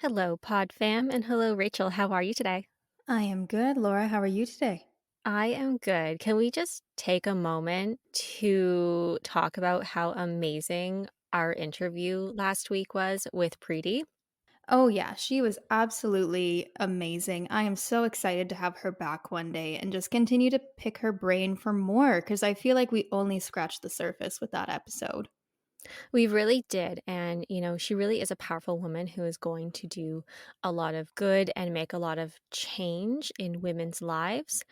Hello, Pod Fam, and hello, Rachel. How are you today? I am good, Laura. How are you today? I am good. Can we just take a moment to talk about how amazing our interview last week was with Preeti? Oh, yeah, she was absolutely amazing. I am so excited to have her back one day and just continue to pick her brain for more because I feel like we only scratched the surface with that episode. We really did. And, she really is a powerful woman who is going to do a lot of good and make a lot of change in women's lives.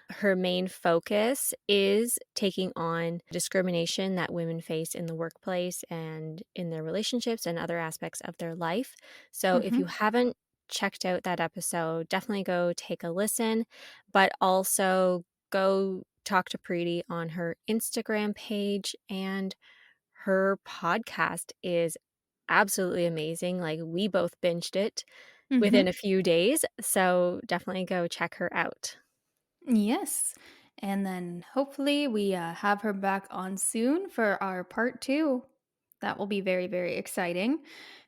Her main focus is taking on discrimination that women face in the workplace and in their relationships and other aspects of their life. So if you Hmm. haven't checked out that episode, definitely go take a listen, but also go talk to Preeti on her Instagram page, and her podcast is absolutely amazing. Like, we both binged it within a Hmm. few days, so definitely go check her out. Yes. And then hopefully we have her back on soon for our part two. That will be very, very exciting.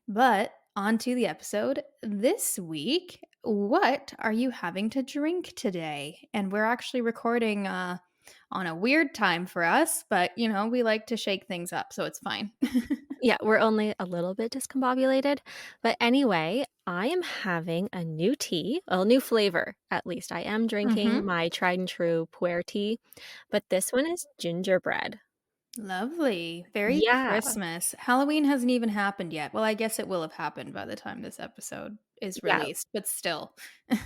But on to the episode. This week, what are you having to drink today? And we're actually recording on a weird time for us, but we like to shake things up, so it's fine. Yeah, we're only a little bit discombobulated. But anyway, I am having a new tea, a new flavor at least. I am drinking Hmm. my tried and true Pu'reh tea, but this one is gingerbread. Lovely. Very Yeah. Christmas. Halloween hasn't even happened yet. Well, I guess it will have happened by the time this episode is Yeah. released, but still.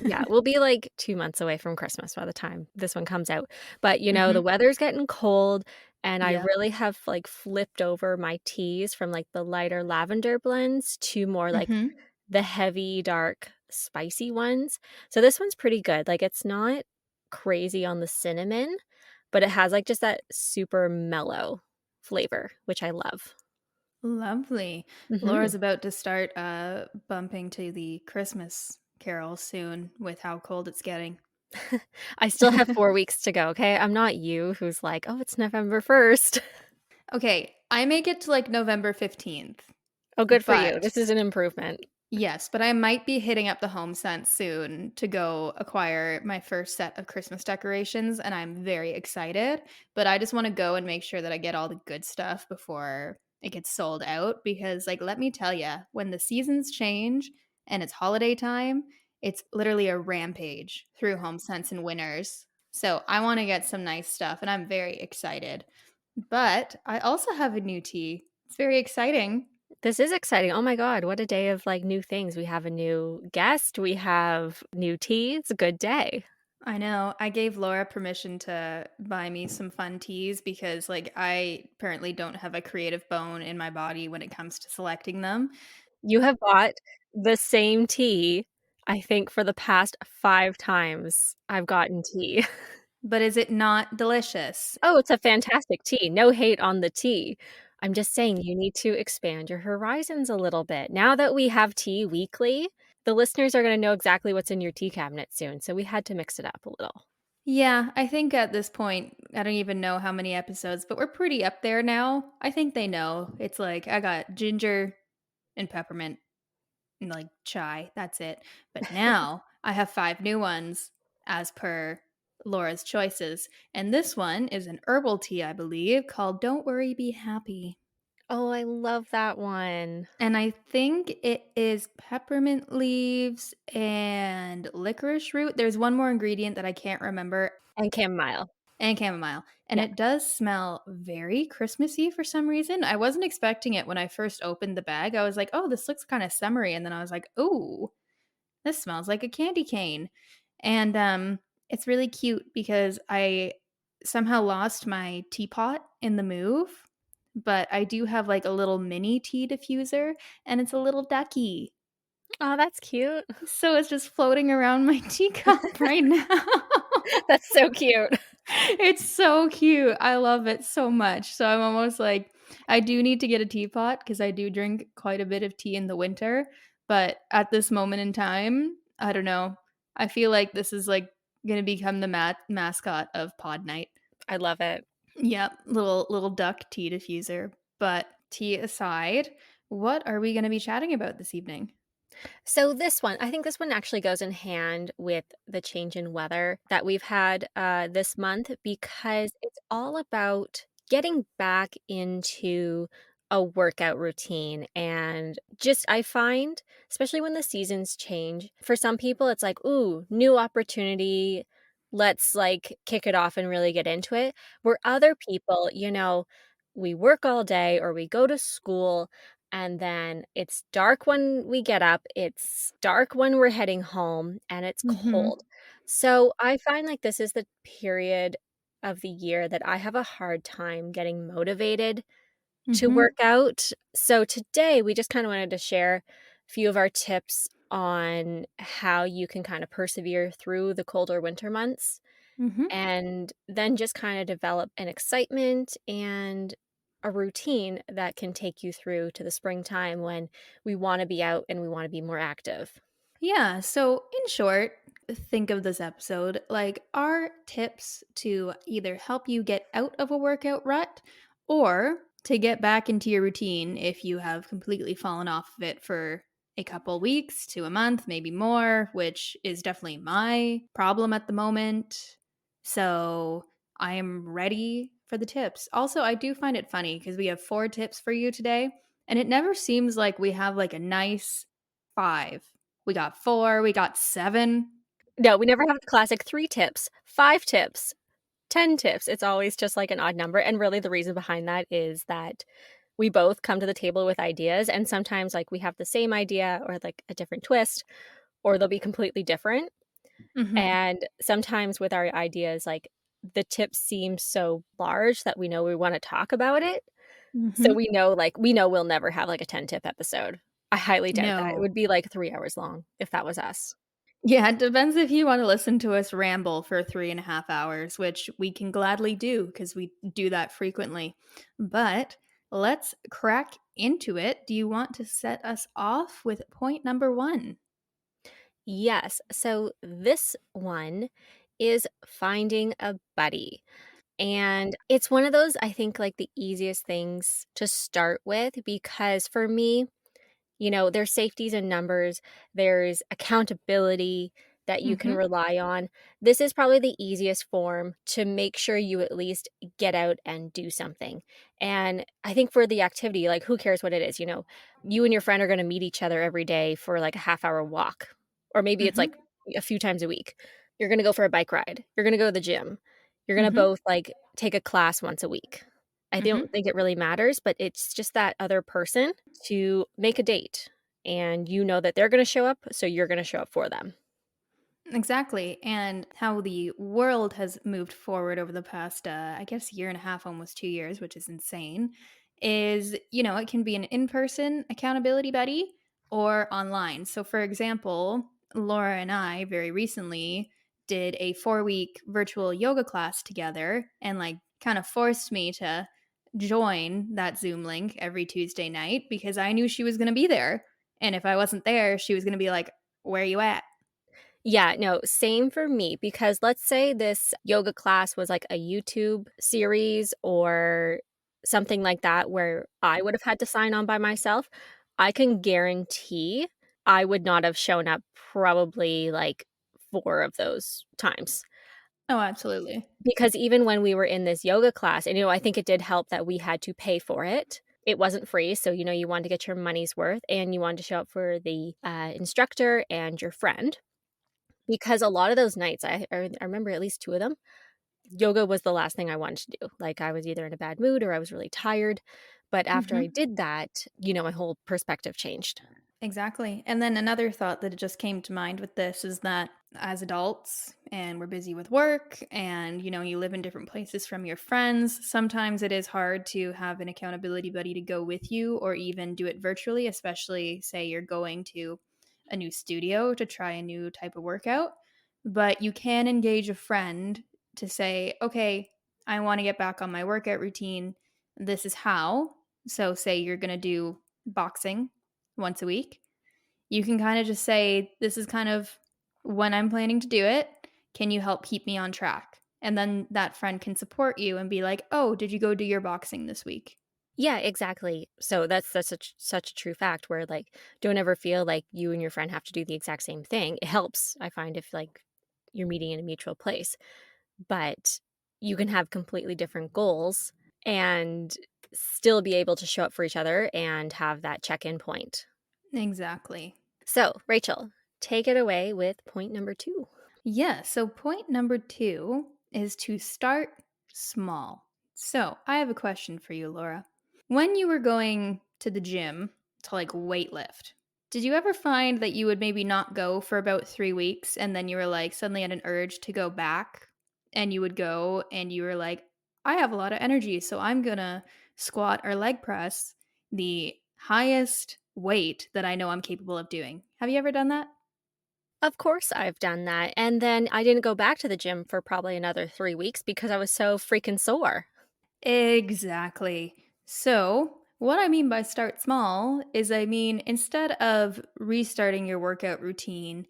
Yeah, we'll be like 2 months away from Christmas by the time this one comes out. But, the Hmm. weather's getting cold, and I Yep. really have, like, flipped over my teas from, like, the lighter lavender blends to more, like, Hmm. the heavy, dark, spicy ones. So this one's pretty good. Like, it's not crazy on the cinnamon, but it has, like, just that super mellow flavor, which I love. Lovely. Laura's Mhm. about to start bumping to the Christmas carol soon with how cold it's getting. I still have 4 weeks to go, okay? I'm not you who's like, "Oh, it's November 1st." Okay, I make it to like November 15th, Oh, good for you. but This is an improvement. yes, but I might be hitting up the home sense soon to go acquire my first set of Christmas decorations, and I'm very excited. But I just want to go and make sure that I get all the good stuff before it gets sold out because, like, let me tell you, when the seasons change and it's holiday time, it's literally a rampage through home sense and winners. So I want to get some nice stuff, and I'm very excited. But I also have a new tea. It's very exciting. This is exciting. Oh my god, what a day of, like, new things. We have a new guest, we have new tea. It's a good day. I know. I gave Laura permission to buy me some fun teas because, like, I apparently don't have a creative bone in my body when it comes to selecting them. You have bought the same tea, I think, for the past 5 times I've gotten tea. But is it not delicious? Oh, it's a fantastic tea. No hate on the tea. I'm just saying you need to expand your horizons a little bit. Now that we have tea weekly, the listeners are gonna know exactly what's in your tea cabinet soon, so we had to mix it up a little. Yeah, I think at this point, I don't even know how many episodes, but we're pretty up there now. I think they know. It's like I got ginger and peppermint and like chai. That's it. But now I have five new ones as per Laura's choices. And this one is an herbal tea, I believe, called Don't Worry, Be Happy. Oh, I love that one. And I think it is peppermint leaves and licorice root. There's one more ingredient that I can't remember, And chamomile. and chamomile. And Yeah. it does smell very Christmassy for some reason. I wasn't expecting it when I first opened the bag. I was like, oh, this looks kind of summery. And then I was like, oh, this smells like a candy cane. And it's really cute because I somehow lost my teapot in the move, but I do have like a little mini tea diffuser and it's a little ducky. Oh, that's cute. So it's just floating around my teacup right now. That's so cute. It's so cute. I love it so much. So I'm almost like, I do need to get a teapot because I do drink quite a bit of tea in the winter. But at this moment in time, I don't know. I feel like this is like going to become the mascot of Pod Night. I love it. Yep, little duck tea diffuser. But tea aside, what are we going to be chatting about this evening? So this one, I think this one actually goes in hand with the change in weather that we've had this month because it's all about getting back into a workout routine. And just, I find, especially when the seasons change, for some people, it's like, ooh, new opportunity. Let's like kick it off and really get into it. Where other people, we work all day or we go to school and then it's dark when we get up, it's dark when we're heading home, and it's cold. Mhm. So, I find like this is the period of the year that I have a hard time getting motivated to Mhm. work out. So, today we just kinda wanted to share a few of our tips on how you can kinda persevere through the colder winter months Mhm. and then just kind of develop an excitement and a routine that can take you through to the springtime when we want to be out and we want to be more active. Yeah, so in short, think of this episode like our tips to either help you get out of a workout rut or to get back into your routine if you have completely fallen off of it for a couple weeks to a month, maybe more, which is definitely my problem at the moment. So I am ready for the tips. Also, I do find it funny because we have 4 tips for you today, and it never seems like we have like a nice 5. We got 4, we got 7. No, we never have the classic 3 tips, 5 tips, 10 tips. It's always just like an odd number. And really, the reason behind that is that we both come to the table with ideas. And sometimes, like, we have the same idea or like a different twist, or they'll be completely different. Mhm, And sometimes with our ideas, like, the tips seem so large that we know we wanna talk about it. So mhm. we know we'll never have, like, a 10-tip episode. I highly doubt that. It No. would be, like, 3 hours long if that was us. Yeah, it depends if you wanna listen to us ramble for 3.5 hours, which we can gladly do because we do that frequently. But let's crack into it. Do you want to set us off with point number 1? Yes, so this one is finding a buddy, and it's one of those, I think, like, the easiest things to start with because for me, there's safeties in numbers, there's accountability that you can Mhm, rely on. This is probably the easiest form to make sure you at least get out and do something. And I think for the activity, like who cares what it is, you and your friend are going to meet each other every day for like a half-hour walk. Or maybe it's mhm, like a few times a week. You're going to go for a bike ride. You're going to go to the gym. You're going to mhm, both like take a class once a week. I mhm. don't think it really matters, but it's just that other person to make a date, and you know that they're gonna show up, so you're gonna show up for them. Exactly. And how the world has moved forward over the past, I guess, year and a half, almost 2 years, which is insane, is, it can be an in person accountability buddy or online. So, for example, Laura and I very recently did a 4 week virtual yoga class together and, like, kind of forced me to join that Zoom link every Tuesday night because I knew she was going to be there. And if I wasn't there, she was going to be like, "Where you at?" Yeah, no, same for me, because let's say this yoga class was like a YouTube series or something like that where I would have had to sign on by myself, I can guarantee I would not have shown up probably, like, 4 of those times. Oh, absolutely. Because even when we were in this yoga class and, I think it did help that we had to pay for it. It wasn't free, so, you wanted to get your money's worth and you wanted to show up for the, instructor and your friend, because a lot of those nights, I remember at least 2 of them, yoga was the last thing I wanted to do. Like, I was either in a bad mood or I was really tired, but after I Mhm. did that, my whole perspective changed. Exactly. And then another thought that just came to mind with this is that as adults and we're busy with work and you live in different places from your friends, sometimes it is hard to have an accountability buddy to go with you or even do it virtually, especially say you're going to a new studio to try a new type of workout. But you can engage a friend to say, "Okay, I want to get back on my workout routine. This is how." So say you're going to do boxing once a week. You can kind of just say, "This is kind of when I'm planning to do it. Can you help keep me on track?" And then that friend can support you and be like, "Oh, did you go do your boxing this week?" Yeah, exactly. So that's such a true fact where, like, don't ever feel like you and your friend have to do the exact same thing. It helps, I find, if, like, you're meeting in a mutual place, but you can have completely different goals and still be able to show up for each other and have that check-in point. Exactly. So, Rachel, take it away with point number 2. Yeah, so point number 2 is to start small. So, I have a question for you, Laura. When you were going to the gym to like weight lift, did you ever find that you would maybe not go for about 3 weeks and then you were like suddenly had an urge to go back and you would go and you were like, I have a lot of energy, so I'm going to squat or leg press the highest weight that I know I'm capable of doing. Have you ever done that? Of course, I've done that, and then I didn't go back to the gym for probably another 3 weeks because I was so freaking sore. Exactly. So, what I mean by start small is I mean, instead of restarting your workout routine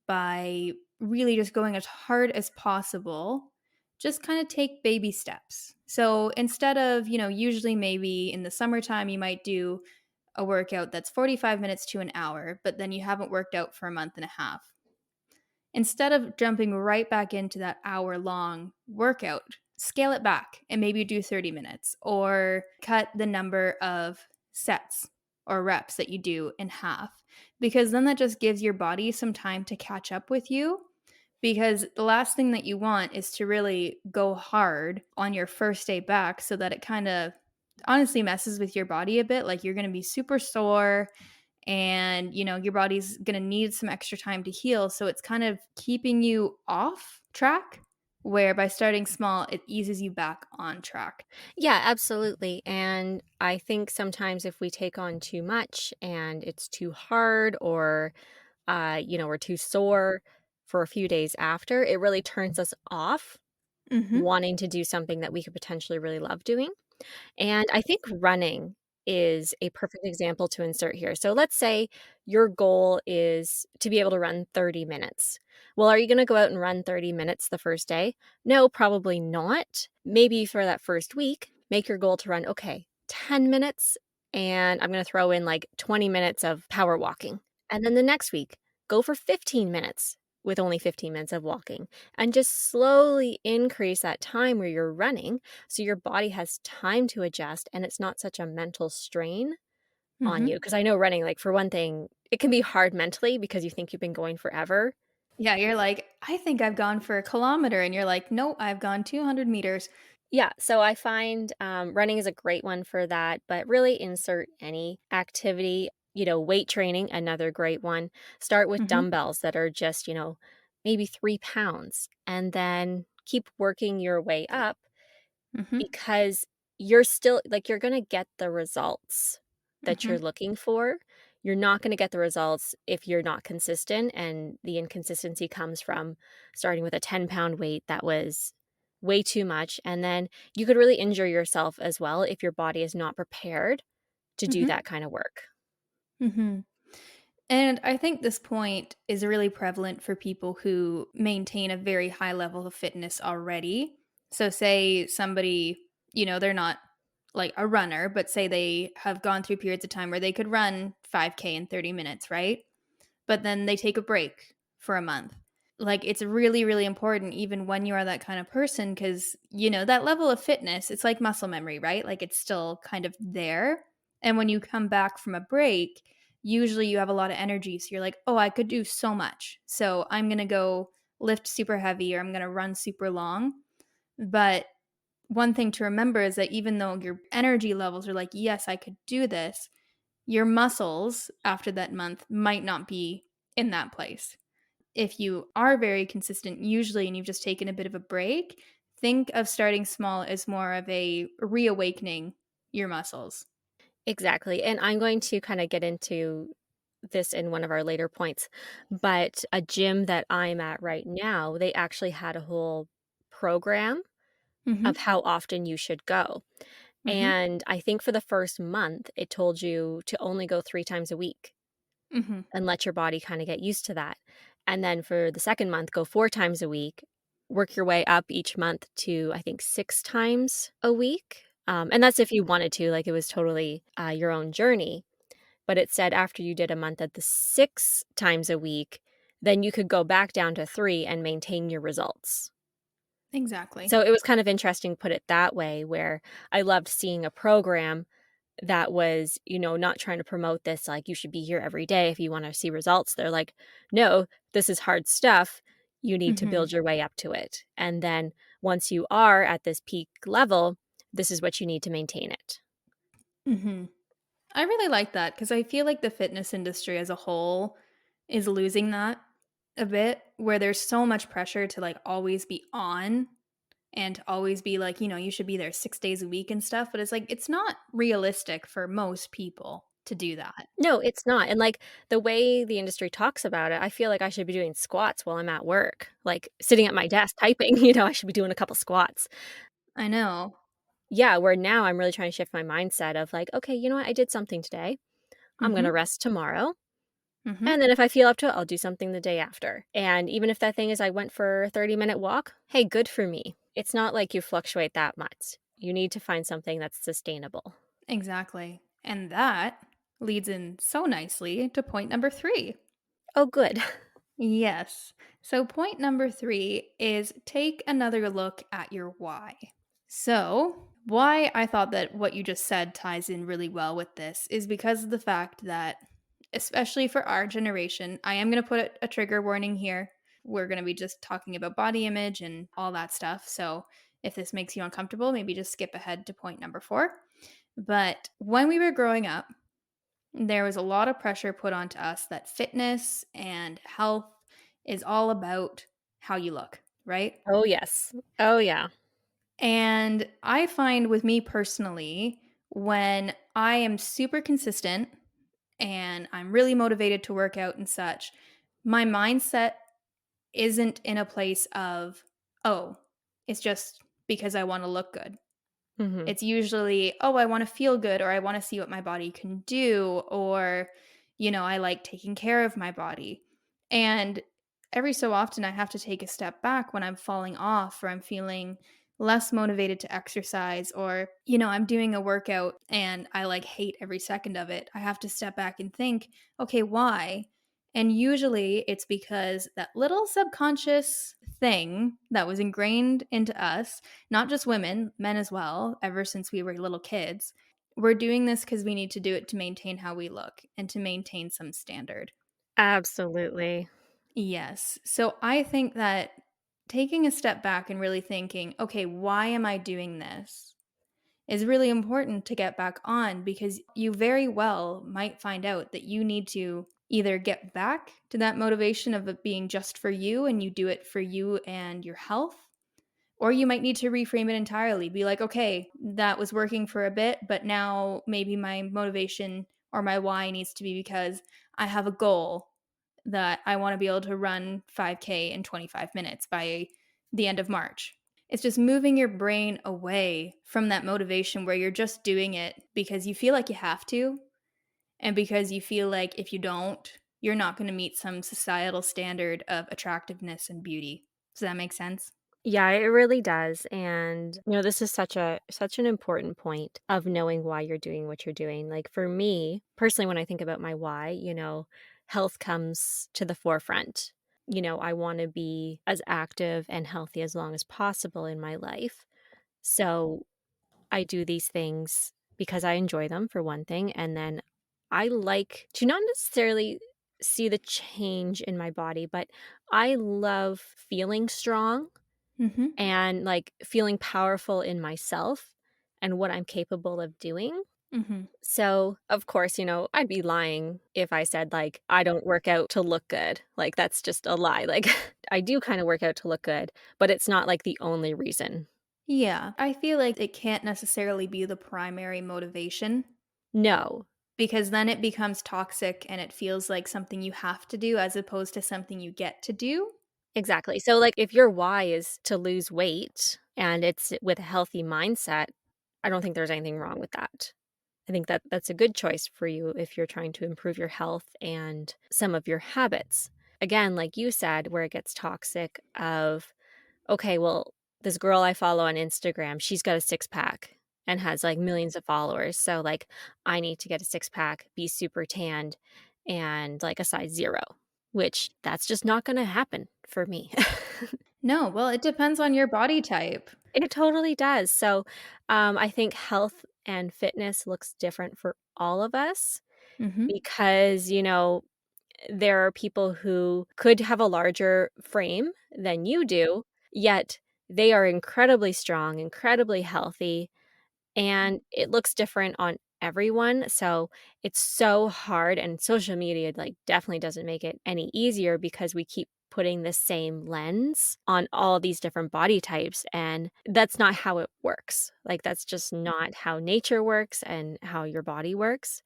by really just going as hard as possible, just kind of take baby steps. So, instead of, usually maybe in the summertime, you might do a workout that's 45 minutes to an hour, but then you haven't worked out for a month and a half. Instead of jumping right back into that hour long workout, scale it back and maybe do 30 minutes or cut the number of sets or reps that you do in half because then that just gives your body some time to catch up with you. Because the last thing that you want is to really go hard on your first day back so that it kind of honestly messes with your body a bit. Like you're going to be super sore and your body's going to need some extra time to heal, so it's kind of keeping you off track, where by starting small it eases you back on track. Yeah, absolutely, and I think sometimes if we take on too much and it's too hard or, we're too sore for a few days after, it really turns us off Mhm. wanting to do something that we could potentially really love doing. And I think running is a perfect example to insert here. So let's say your goal is to be able to run 30 minutes. Well, are you going to go out and run 30 minutes the first day? No, probably not. Maybe for that first week, make your goal to run, okay, 10 minutes, and I'm going to throw in like 20 minutes of power walking. And then the next week, go for 15 minutes with only 15 minutes of walking and just slowly increase that time where you're running so your body has time to adjust and it's not such a mental strain on you. Mhm. Because I know running, like, for one thing, it can be hard mentally because you think you've been going forever. Yeah, you're like, I think I've gone for a kilometer, and you're like, no, I've gone 200 meters. Yeah, so I find, running is a great one for that, but really insert any activity, weight training, another great one. Start with Mhm. dumbbells that are just, maybe 3 pounds, and then keep working your way up. Mhm. Because you're still like, you're gonna get the results that you're Mhm. looking for. You're not gonna get the results if you're not consistent, and the inconsistency comes from starting with a 10-pound weight that was way too much, and then you could really injure yourself as well if your body is not prepared to do Mhm. that kinda work. Mhm. And I think this point is really prevalent for people who maintain a very high level of fitness already. So, say somebody, they're not like a runner, but say they have gone through periods of time where they could run 5K in 30 minutes, right? But then they take a break for a month. Like, it's really, really important even when you are that kind of person because, that level of fitness, it's like muscle memory, right? Like, it's still kind of there. And when you come back from a break, usually you have a lot of energy. So you're like, oh, I could do so much. So I'm going to go lift super heavy or I'm going to run super long. But one thing to remember is that even though your energy levels are like, yes, I could do this, your muscles after that month might not be in that place. If you are very consistent, usually, and you've just taken a bit of a break, think of starting small as more of a reawakening your muscles. Exactly, and I'm going to kinda get into this in one of our later points, but a gym that I'm at right now, they actually had a whole program of Mhm. how often you should go. Mhm. And I think for the first month, it told you to only go 3 times a week Mhm. and let your body kinda get used to that. And then for the second month, go 4 times a week, work your way up each month to, I think, 6 times a week. And that's if you wanted to, like, it was totally, your own journey, but it said after you did a month at the 6 times a week, then you could go back down to 3 and maintain your results. Exactly. So it was kind of interesting to put it that way, where I loved seeing a program that was, not trying to promote this, like, you should be here every day if you wanna see results. They're like, "No, this is hard stuff. You need to Mhm. build your way up to it. And then once you are at this peak level, this is what you need to maintain it." Mhm. I really like that because I feel like the fitness industry as a whole is losing that a bit, where there's so much pressure to like always be on and to always be like, you should be there 6 days a week and stuff. But it's like, it's not realistic for most people to do that. No, it's not, and, like, the way the industry talks about it, I feel like I should be doing squats while I'm at work, like, sitting at my desk typing, I should be doing a couple squats. I know. Yeah, where now I'm really trying to shift my mindset of like, "Okay, you know what? I did something today. I'm Mm-hmm. gonna rest tomorrow, Mm-hmm. and then if I feel up to it, I'll do something the day after." And even if that thing is I went for a 30-minute walk, hey, good for me. It's not like you fluctuate that much. You need to find something that's sustainable. Exactly. And that leads in so nicely to point number three. Oh, good. Yes. So, point number three is take another look at your why. So, why I thought that what you just said ties in really well with this is because of the fact that, especially for our generation, I am going to put a trigger warning here. We're going to be just talking about body image and all that stuff. So, if this makes you uncomfortable, maybe just skip ahead to point number four. But when we were growing up, there was a lot of pressure put onto us that fitness and health is all about how you look, right? Oh, yes. Oh, yeah. And I find with me personally, when I am super consistent and I'm really motivated to work out and such, my mindset isn't in a place of, oh, it's just because I want to look good. Mhm. It's usually, oh, I want to feel good, or I want to see what my body can do, or, I like taking care of my body. And every so often, I have to take a step back when I'm falling off or I'm feeling less motivated to exercise, or, I'm doing a workout and I like hate every second of it. I have to step back and think, okay, why? And usually it's because that little subconscious thing that was ingrained into us, not just women, men as well, ever since we were little kids. We're doing this because we need to do it to maintain how we look and to maintain some standard. Absolutely. Yes. So I think that taking a step back and really thinking, okay, why am I doing this? Is really important to get back on, because you very well might find out that you need to either get back to that motivation of it being just for you and you do it for you and your health. Or you might need to reframe it entirely. Be like, okay, that was working for a bit, but now maybe my motivation or my why needs to be because I have a goal that I want to be able to run 5K in 25 minutes by the end of March. It's just moving your brain away from that motivation where you're just doing it because you feel like you have to, and because you feel like if you don't, you're not going to meet some societal standard of attractiveness and beauty. Does that make sense? Yeah, it really does, and, this is such an important point of knowing why you're doing what you're doing. Like, for me, personally, when I think about my why, health comes to the forefront. I wanna be as active and healthy as long as possible in my life, so I do these things because I enjoy them, for one thing, and then I like to not necessarily see the change in my body, but I love feeling strong Mhm. and, like, feeling powerful in myself and what I'm capable of doing. Mhm. So, of course, I'd be lying if I said, like, I don't work out to look good. Like, that's just a lie. Like, I do kinda work out to look good, but it's not, like, the only reason. Yeah, I feel like it can't necessarily be the primary motivation, No. because then it becomes toxic and it feels like something you have to do as opposed to something you get to do. Exactly. So, like, if your why is to lose weight and it's with a healthy mindset, I don't think there's anything wrong with that. I think that that's a good choice for you if you're trying to improve your health and some of your habits. Again, like you said, where it gets toxic of, okay, well, this girl I follow on Instagram, she's got a six pack. and has, like, millions of followers, so, like, I need to get a six-pack, be super tanned, and, like, a size 0, which that's just not gonna happen for me. No, well, it depends on your body type. It totally does, so, I think health and fitness looks different for all of us Mhm. because, there are people who could have a larger frame than you do, yet they are incredibly strong, incredibly healthy, and it looks different on everyone, so it's so hard, and social media, like, definitely doesn't make it any easier because we keep putting the same lens on all these different body types, and that's not how it works. Like, that's just not how nature works and how your body works.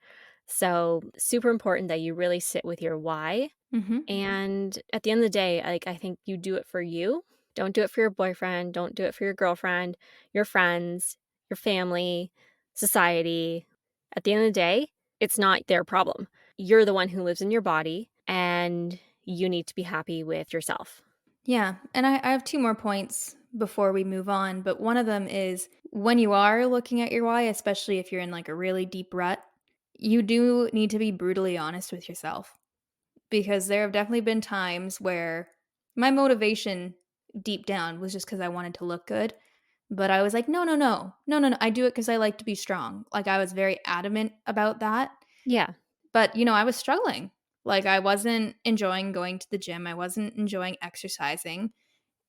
So, super important that you really sit with your why, Mhm. and at the end of the day, like, I think you do it for you. Don't do it for your boyfriend, don't do it for your girlfriend, your friends, your family, society. At the end of the day, it's not their problem. You're the one who lives in your body, and you need to be happy with yourself. Yeah, and I have 2 more points before we move on, but one of them is when you are looking at your why, especially if you're in, like, a really deep rut, you do need to be brutally honest with yourself, because there have definitely been times where my motivation deep down was just because I wanted to look good, but I was like, "No, no, no. No, no, no, I do it because I like to be strong." Like, I was very adamant about that, Yeah. but, I was struggling. Like, I wasn't enjoying going to the gym, I wasn't enjoying exercising,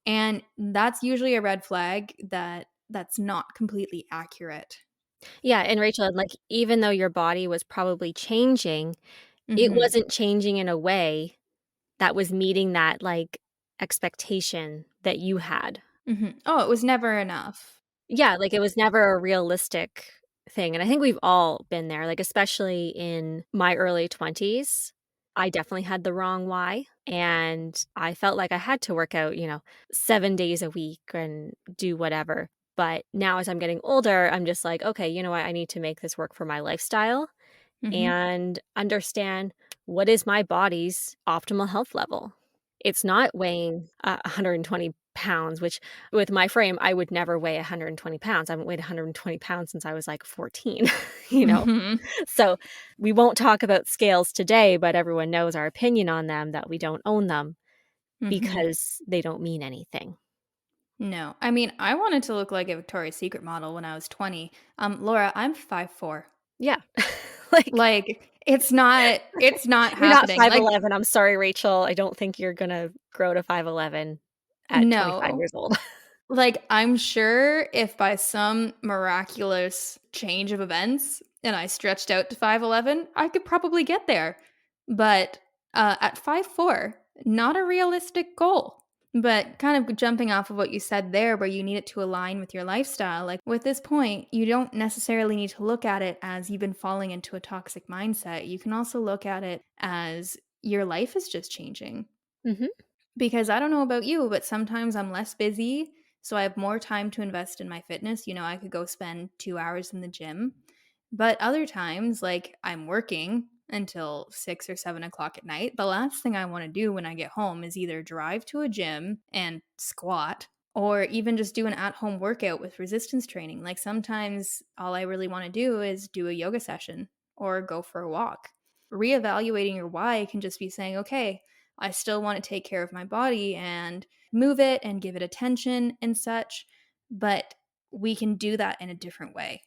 and that's usually a red flag that that's not completely accurate. Yeah, and Rachel, like, even though your body was probably changing, it Mhm, wasn't changing in a way that was meeting that, like, expectation that you had. mhm. Oh, it was never enough. Yeah, like, it was never a realistic thing, and I think we've all been there, like, especially in my early 20s. I definitely had the wrong why, and I felt like I had to work out, 7 days a week and do whatever, but now as I'm getting older, I'm just like, "Okay, you know what? I need to make this work for my lifestyle Mhm, and understand what is my body's optimal health level." It's not weighing 120 pounds, which with my frame, I would never weigh 120 pounds. I haven't weighed 120 pounds since I was like 14, you know? mhm, So we won't talk about scales today, but everyone knows our opinion on them, that we don't own them mhm. because they don't mean anything. No, I mean, I wanted to look like a Victoria's Secret model when I was 20. Laura, I'm 5'4". Yeah. Like, Like, it's not you're not happening. Like, 5'11. I'm sorry, Rachel. I don't think you're gonna grow to 5'11 at 25 no. years old. Like, I'm sure if by some miraculous change of events and I stretched out to 5'11", I could probably get there. But, at 5'4", not a realistic goal. But kind of jumping off of what you said there, where you need it to align with your lifestyle, like, with this point, you don't necessarily need to look at it as you've been falling into a toxic mindset. You can also look at it as your life is just changing. Mhm. Because I don't know about you, but sometimes I'm less busy, so I have more time to invest in my fitness. I could go spend 2 hours in the gym. But other times, like, I'm working until 6 or 7 o'clock at night. The last thing I want to do when I get home is either drive to a gym and squat or even just do an at home workout with resistance training. Like, sometimes all I really want to do is do a yoga session or go for a walk. Reevaluating your why can just be saying, okay, I still want to take care of my body and move it and give it attention and such, but we can do that in a different way.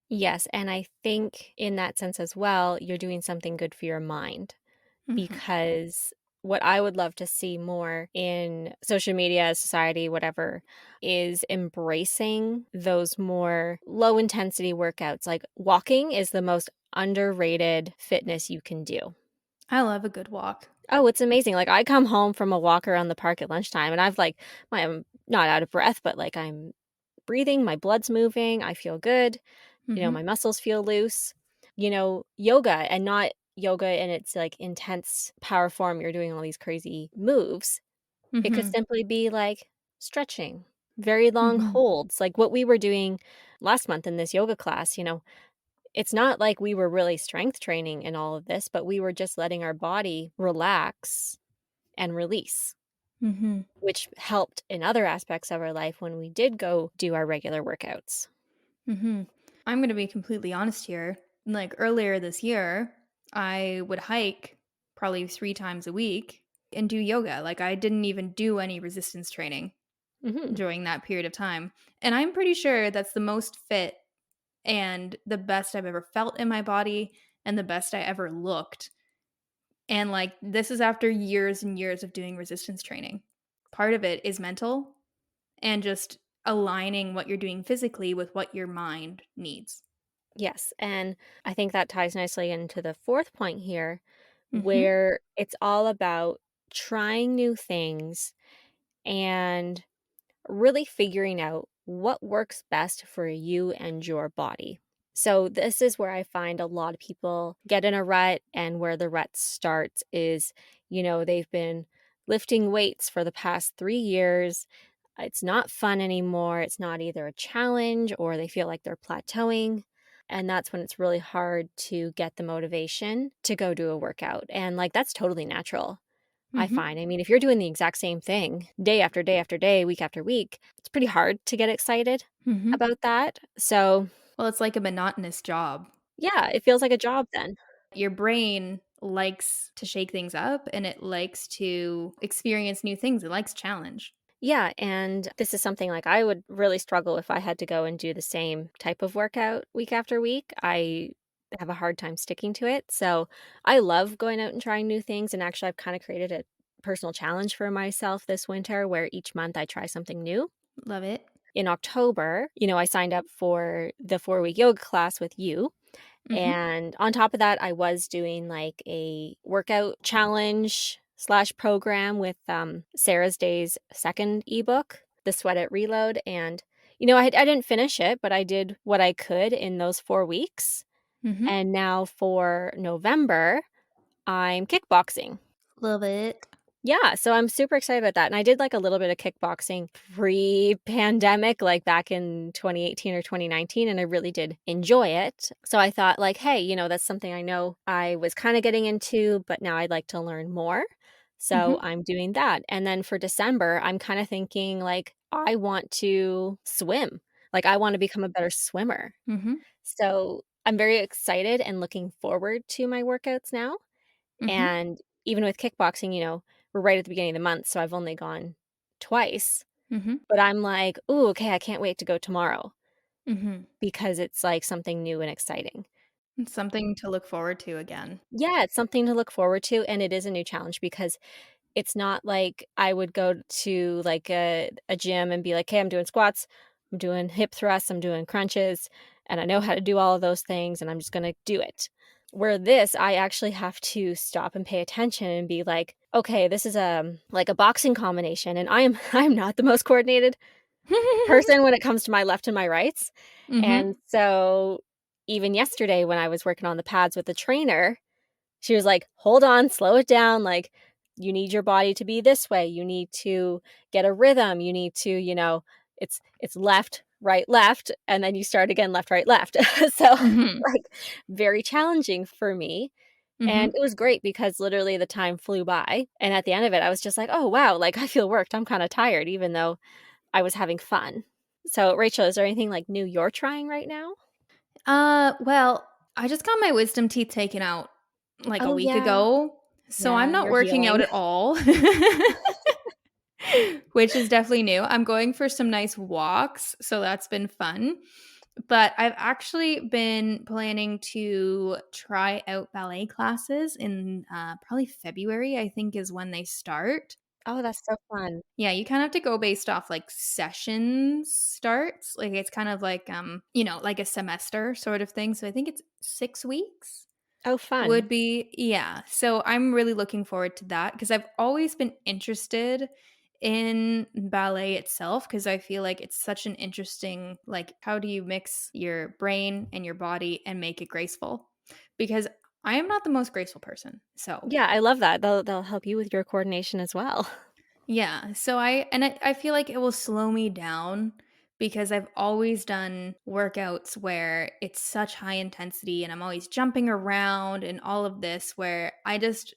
Yes, and I think in that sense as well, you're doing something good for your mind Mhm. because what I would love to see more in social media, society, whatever, is embracing those more low intensity workouts. Like walking is the most underrated fitness you can do. I love a good walk. Oh, it's amazing. Like I come home from a walk around the park at lunchtime and I'm not out of breath, but like I'm breathing, my blood's moving, I feel good. Mhm. My muscles feel loose. Yoga and not yoga in its like intense power form. You're doing all these crazy moves. It could Mhm. simply be like stretching, very long Mhm. holds, like what we were doing last month in this yoga class. It's not like we were really strength training in all of this, but we were just letting our body relax and release, Mhm. which helped in other aspects of our life when we did go do our regular workouts. Mhm. I'm gonna be completely honest here. Like, earlier this year, I would hike probably 3 times a week and do yoga. Like, I didn't even do any resistance training Mhm. during that period of time, and I'm pretty sure that's the most fit and the best I've ever felt in my body and the best I ever looked. And, like, this is after years and years of doing resistance training. Part of it is mental and just aligning what you're doing physically with what your mind needs. Yes, and I think that ties nicely into the 4th point here, Mhm. where it's all about trying new things and really figuring out what works best for you and your body. So, this is where I find a lot of people get in a rut, and where the rut starts is, they've been lifting weights for the past 3 years. It's not fun anymore. It's not either a challenge or they feel like they're plateauing. And that's when it's really hard to get the motivation to go do a workout. And like, that's totally natural. I Mhm. find. I mean, if you're doing the exact same thing day after day after day, week after week, it's pretty hard to get excited Mhm. about that. So, Well, it's like a monotonous job. yeah, it feels like a job then. Your brain likes to shake things up and it likes to experience new things. It likes challenge. Yeah, and this is something like I would really struggle if I had to go and do the same type of workout week after week. I have a hard time sticking to it. So, I love going out and trying new things. And actually, I've kind of created a personal challenge for myself this winter where each month I try something new. Love it. In October, I signed up for the 4-week yoga class with you. Mhm. And on top of that, I was doing like a workout challenge slash program with Sarah's Day's second ebook, The Sweat It Reload. And, I didn't finish it, but I did what I could in those 4 weeks. Mhm. And now for November, I'm kickboxing. Love it. Yeah, so I'm super excited about that, and I did, like, a little bit of kickboxing pre-pandemic, like, back in 2018 or 2019, and I really did enjoy it. So I thought, like, "Hey, that's something I know I was kinda getting into, but now I'd like to learn more." So Mhm. I'm doing that, and then for December, I'm kinda thinking, like, I want to swim. Like, I wanna become a better swimmer. Mhm. So I'm very excited and looking forward to my workouts now. Mhm. And even with kickboxing, we're right at the beginning of the month, so I've only gone twice, Mhm. but I'm like, "Ooh, okay, I can't wait to go tomorrow," Mhm. because it's, like, something new and exciting. It's something to look forward to again. Yeah, it's something to look forward to, and it is a new challenge because it's not like I would go to, like, a gym and be like, "Hey, I'm doing squats, I'm doing hip thrusts, I'm doing crunches, and I know how to do all of those things, and I'm just gonna do it." Where this, I actually have to stop and pay attention and be like, "Okay, this is, like a boxing combination, and I am I'm not the most coordinated person when it comes to my left and my rights." And Mhm. so, even yesterday when I was working on the pads with the trainer, she was like, "Hold on, slow it down, like, you need your body to be this way, you need to get a rhythm, you need to, it's left, and then you start again, left, right, left." So, Mhm. like, very challenging for me, and Mhm. it was great because literally the time flew by, and at the end of it, I was just like, "Oh, wow, like, I feel worked, I'm kinda tired," even though I was having fun. So, Rachel, is there anything, like, new you're trying right now? Well, I just got my wisdom teeth taken out like a Oh, week yeah. ago, so I'm Yeah, not you're working out healing. at all, which is definitely new. I'm going for some nice walks, so that's been fun. But I've actually been planning to try out ballet classes in probably February, I think is when they start. Oh, that's so fun. Yeah, you kind of have to go based off like session starts. Like it's kind of like like a semester sort of thing. So I think it's 6 weeks. Oh, fun. Would be yeah. So I'm really looking forward to that because I've always been interested in ballet itself because I feel like it's such an interesting like how do you mix your brain and your body and make it graceful? Because I am not the most graceful person. So, Yeah, I love that. They'll help you with your coordination as well. yeah. So I feel like it will slow me down because I've always done workouts where it's such high intensity and I'm always jumping around and all of this where I just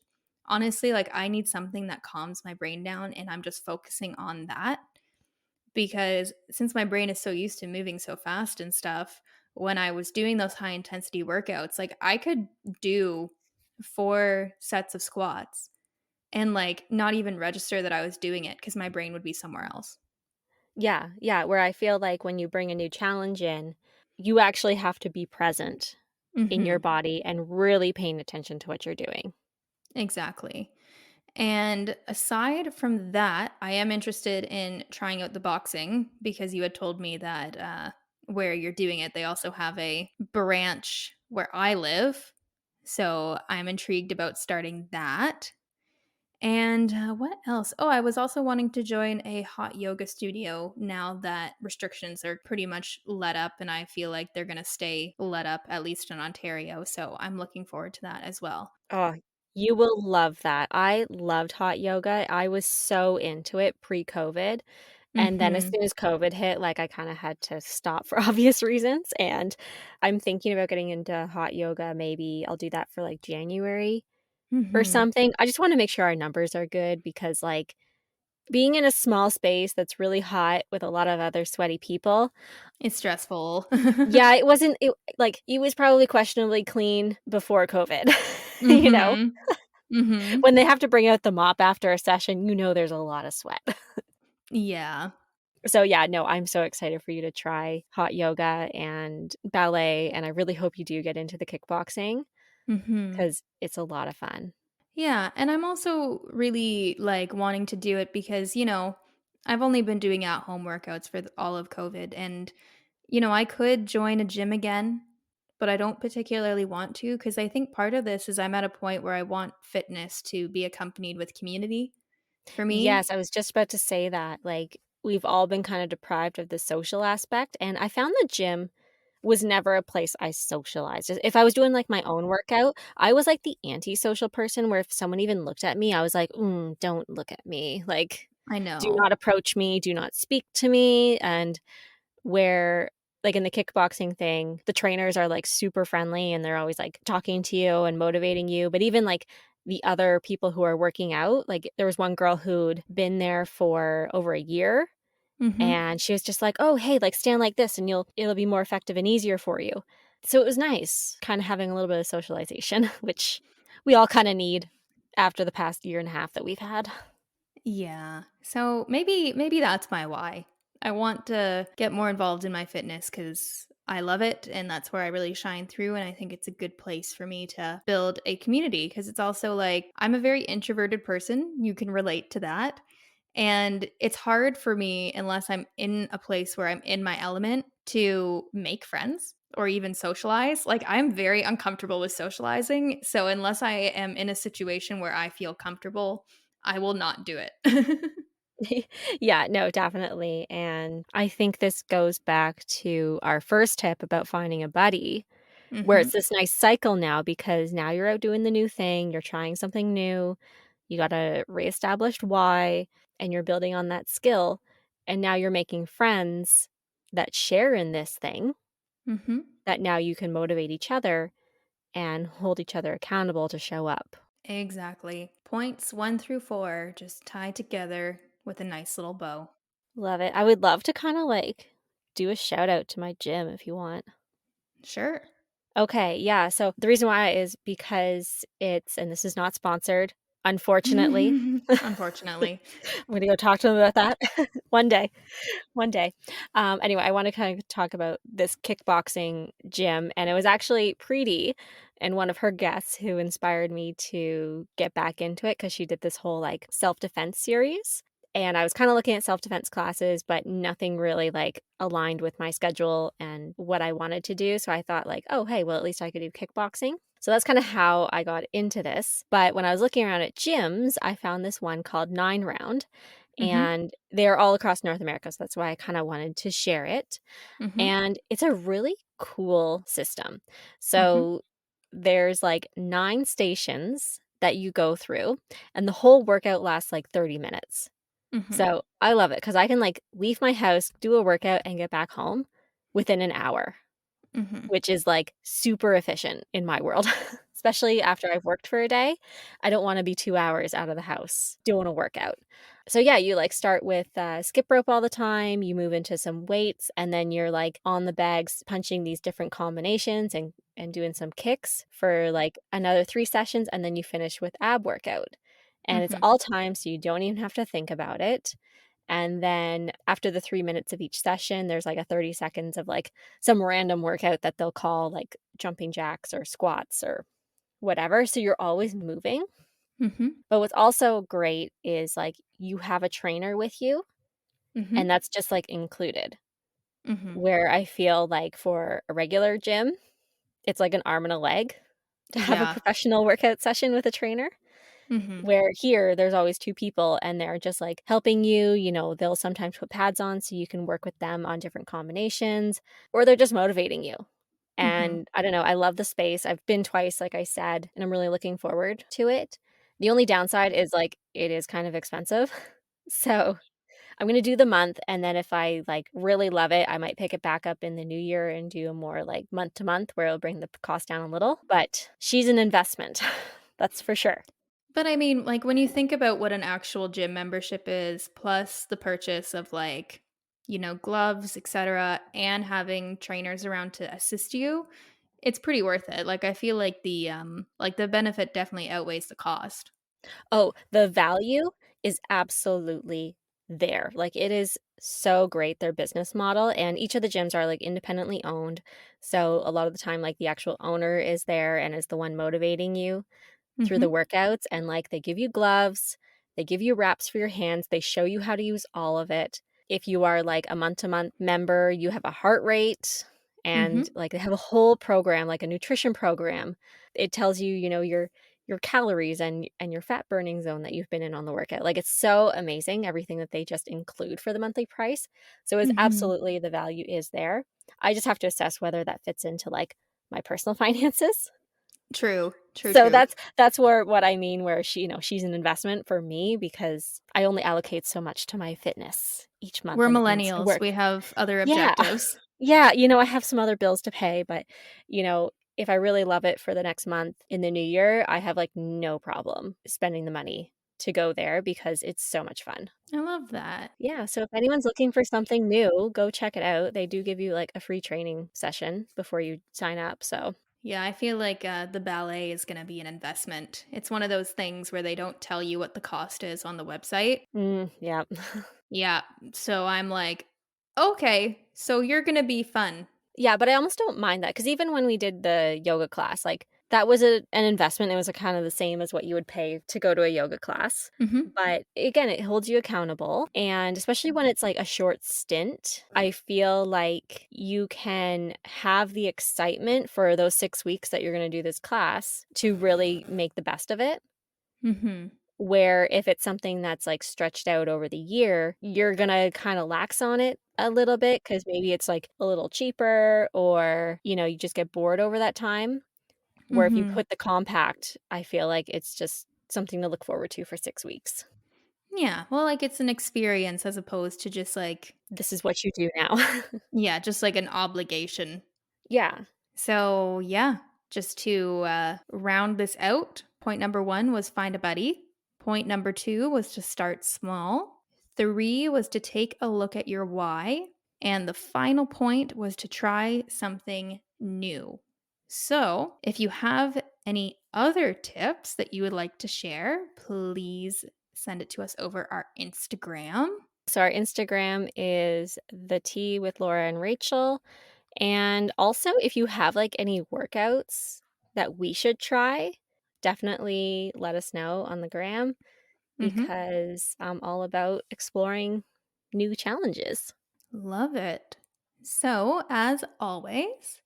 honestly like I need something that calms my brain down and I'm just focusing on that because since my brain is so used to moving so fast and stuff, when I was doing those high intensity workouts, like I could do 4 sets of squats and like not even register that I was doing it because my brain would be somewhere else. Yeah, yeah, where I feel like when you bring a new challenge in, you actually have to be present in your Mhm. body and really paying attention to what you're doing. Exactly. And aside from that, I am interested in trying out the boxing because you had told me that where you're doing it, they also have a branch where I live. So I'm intrigued about starting that. And what else? Oh, I was also wanting to join a hot yoga studio now that restrictions are pretty much let up, and I feel like they're going to stay let up, at least in Ontario. So I'm looking forward to that as well. Oh, you will love that. I loved hot yoga. I was so into it pre-COVID, and then as Hmm. soon as COVID hit, like, I kinda had to stop for obvious reasons, and I'm thinking about getting into hot yoga. Maybe I'll do that for, like, January or Hmm. something. I just wanna make sure our numbers are good because, like, being in a small space that's really hot with a lot of other sweaty people, It's stressful. yeah, it wasn't it like, it was probably questionably clean before COVID, you know? Mhm. Mhm. When they have to bring out the mop after a session, you know there's a lot of sweat. Yeah. So, yeah, no, I'm so excited for you to try hot yoga and ballet, and I really hope you do get into the kickboxing Mhm. because it's a lot of fun. Yeah, and I'm also really, like, wanting to do it because, I've only been doing at-home workouts for all of COVID, and, I could join a gym again, but I don't particularly want to because I think part of this is I'm at a point where I want fitness to be accompanied with community for me. Yes, I was just about to say that, like, we've all been kinda deprived of the social aspect, and I found the gym was never a place I socialized. If I was doing, like, my own workout, I was, like, the antisocial person where if someone even looked at me, I was like, "Mm, don't look at me." Like, I "Do know. not approach me, do not speak to me," and where like, in the kickboxing thing, the trainers are, like, super friendly, and they're always, like, talking to you and motivating you, but even, like, the other people who are working out, like, there was one girl who'd been there for over a year, Mhm. and she was just like, "Oh, hey, like, stand like this, and it'll be more effective and easier for you." So it was nice kinda having a little bit of socialization, which we all kinda need after the past year and a half that we've had. Yeah. So maybe that's my why. I want to get more involved in my fitness cuz I love it and that's where I really shine through and I think it's a good place for me to build a community because it's also like I'm a very introverted person. You can relate to that. And it's hard for me unless I'm in a place where I'm in my element to make friends or even socialize. Like I'm very uncomfortable with socializing. So unless I am in a situation where I feel comfortable, I will not do it. Yeah, no, definitely, and I think this goes back to our first tip about finding a buddy, where it's Mhm. this nice cycle now because now you're out doing the new thing, you're trying something new, you got a reestablished why, and you're building on that skill, and now you're making friends that share in this thing, Mhm. that now you can motivate each other and hold each other accountable to show up. Exactly. Points 1 through 4 just tied together with a nice little bow. Love it. I would love to kinda, like, do a shout out to my gym if you want. Sure. Okay, yeah, so the reason why is because it's and this is not sponsored, unfortunately. Unfortunately. I'm gonna go talk to them about that one day, one day. Anyway, I wanna kind of talk about this kickboxing gym, and it was actually Preeti and one of her guests who inspired me to get back into it because she did this whole, like, self-defense series, and I was kinda looking at self-defense classes, but nothing really, like, aligned with my schedule and what I wanted to do, so I thought like, "Oh, hey, well, at least I could do kickboxing." So that's kinda how I got into this, but when I was looking around at gyms, I found this one called 9 Round, Mhm. and they're all across North America, so that's why I kinda wanted to share it, Mhm. and it's a really cool system. Mhm. So, there's, like, 9 stations that you go through, and the whole workout lasts, like, 30 minutes. Mhm. So, I love it because I can, like, leave my house, do a workout, and get back home within an hour, Mhm. which is, like, super efficient in my world. especially after I've worked for a day. I don't wanna be 2 hours out of the house doing a workout. So, yeah, you, like, start with, skip rope all the time, you move into some weights, and then you're, like, on the bags punching these different combinations and doing some kicks for, like, another 3 sessions, and then you finish with ab workout. And it's Mhm. all time, so you don't even have to think about it. And then after the 3 minutes of each session, there's, like, a 30 seconds of, like, some random workout that they'll call, like, jumping jacks or squats or whatever, so you're always moving. Mhm. But what's also great is, like, you have a trainer with you, Mhm. and that's just, like, included. Mhm. Where I feel like for a regular gym, it's like an arm and a leg to have a Yeah. professional workout session with a trainer. Mhm. Where here, there's always 2 people, and they're just, like, helping you, they'll sometimes put pads on so you can work with them on different combinations, or they're just motivating you. Mhm. And I don't know, I love the space. I've been twice, like I said, and I'm really looking forward to it. The only downside is, like, it is kind of expensive. So, I'm gonna do the month, and then if I, like, really love it, I might pick it back up in the new year and do a more, like, month to month where it'll bring the cost down a little, but she's an investment. That's for sure. But I mean, like, when you think about what an actual gym membership is, plus the purchase of, like, gloves, etc., and having trainers around to assist you, it's pretty worth it. Like, I feel like the benefit definitely outweighs the cost. Oh, the value is absolutely there. Like, it is so great, their business model, and each of the gyms are, like, independently owned. So, a lot of the time, like, the actual owner is there and is the one motivating you through the Mhm. workouts, and, like, they give you gloves, they give you wraps for your hands, they show you how to use all of it. If you are, like, a month-to-month member, you have a heart rate, and, Mhm. like, they have a whole program, like a nutrition program. It tells you, your calories and your fat burning zone that you've been in on the workout. Like, it's so amazing, everything that they just include for the monthly price. So, it's Mhm. absolutely the value is there. I just have to assess whether that fits into, like, my personal finances. True. True, So true. that's where what I mean where she's an investment for me because I only allocate so much to my fitness each month We're and it needs to millennials, work. we have other Yeah. objectives. Yeah, I have some other bills to pay, but, if I really love it for the next month in the new year, I have, like, no problem spending the money to go there because it's so much fun. I love that. Yeah, so if anyone's looking for something new, go check it out. They do give you, like, a free training session before you sign up, so Yeah, I feel like, the ballet is gonna be an investment. It's one of those things where they don't tell you what the cost is on the website. yeah. Yeah, so I'm like, "Okay, so you're gonna be fun." Yeah, but I almost don't mind that because even when we did the yoga class, like, that was an investment, it was, kind of the same as what you would pay to go to a yoga class, Mhm. but, again, it holds you accountable, and especially when it's, like, a short stint, I feel like you can have the excitement for those 6 weeks that you're gonna do this class to really make the best of it. Mhm. Where if it's something that's, like, stretched out over the year, you're gonna kinda lax on it a little bit because maybe it's, like, a little cheaper or, you just get bored over that time. Where if you Mhm. put the compact, I feel like it's just something to look forward to for 6 weeks. Yeah, well, like, it's an experience as opposed to just, like, This is what you do now. yeah, just like an obligation. Yeah. So, yeah, just to, round this out, point number 1 was find a buddy. Point number 2 was to start small. 3 was to take a look at your why. And the final point was to try something new. So, if you have any other tips that you would like to share, please send it to us over our Instagram. So our Instagram is the tea with Laura and Rachel. And also, if you have, like, any workouts that we should try, definitely let us know on the gram Mhm. because I'm all about exploring new challenges. Love it. So, as always,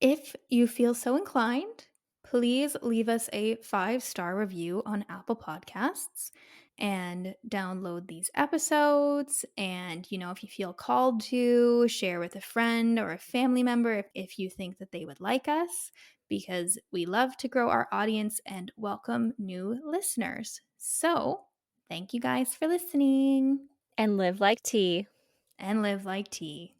if you feel so inclined, please leave us a 5-star review on Apple Podcasts and download these episodes. And, if you feel called to, share with a friend or a family member if you think that they would like us, because we love to grow our audience and welcome new listeners. So, thank you guys for listening And live like tea. and live like tea.